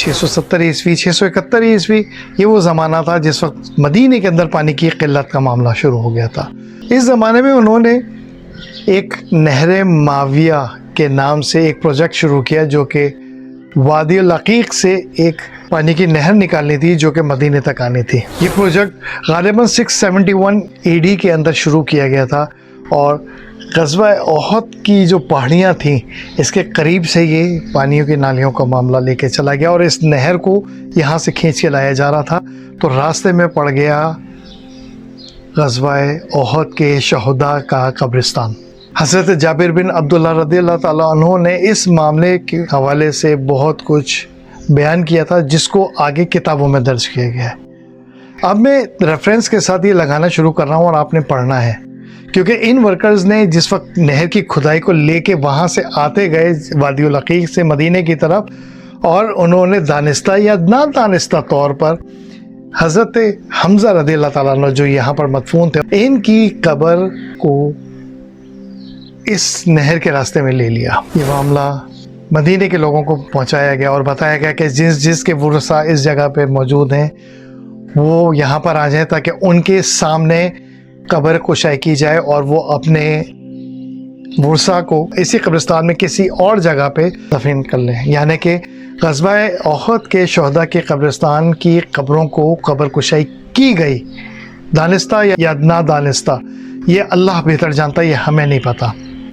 670 ईस्वी 671 ईस्वी, ये वो ज़माना था जिस वक्त मदीने के अंदर पानी की किल्लत का मामला शुरू हो गया था। इस ज़माने में उन्होंने एक नहर माविया के नाम से एक प्रोजेक्ट शुरू किया, जो कि वादी अल अकीक से एक पानी की नहर निकालनी थी जो कि मदीने तक आनी थी। ये प्रोजेक्ट गालिबन 671 AD के अंदर शुरू किया गया था और ग़ज़वा ओहद की जो पहाड़ियाँ थीं इसके करीब से ये पानियों की नालियों का मामला लेके चला गया और इस नहर को यहाँ से खींच के लाया जा रहा था। तो रास्ते में पड़ गया ग़ज़वा ओहद के शहदा का कब्रिस्तान। हज़रत जाबिर बिन अब्दुल्ला रज़ियल्लाहु ताला अन्हु ने इस मामले के हवाले से बहुत कुछ बयान किया था, जिसको आगे किताबों में दर्ज किया गया है। अब मैं रेफरेंस के साथ ये लगाना शुरू कर रहा हूँ और आपने पढ़ना है, क्योंकि इन वर्कर्स ने जिस वक्त नहर की खुदाई को लेके वहाँ से आते गए वादी उल अकीक से मदीने की तरफ, और उन्होंने दानिस्ता या ना दानिस्ता तौर पर हज़रत हमज़ा रज़ियल्लाहु ताला अन्हु जो यहाँ पर मदफून थे, इनकी कब्र को इस नहर के रास्ते में ले लिया। ये मामला मदीने के लोगों को पहुंचाया गया और बताया गया कि जिसके वुरसा इस जगह पे मौजूद हैं वो यहाँ पर आ जाए ताकि उनके सामने कब्र कुशाई की जाए और वो अपने वुरसा को इसी कब्रिस्तान में किसी और जगह पे दफन कर लें। यानी कि ग़ज़वा ओहद के शहदा के कब्रिस्तान की कब्रों को कब्र कुशाई की गई। दानिस्ता या ना दानिस्ता ये अल्लाह बेहतर जानता है, ये हमें नहीं पता।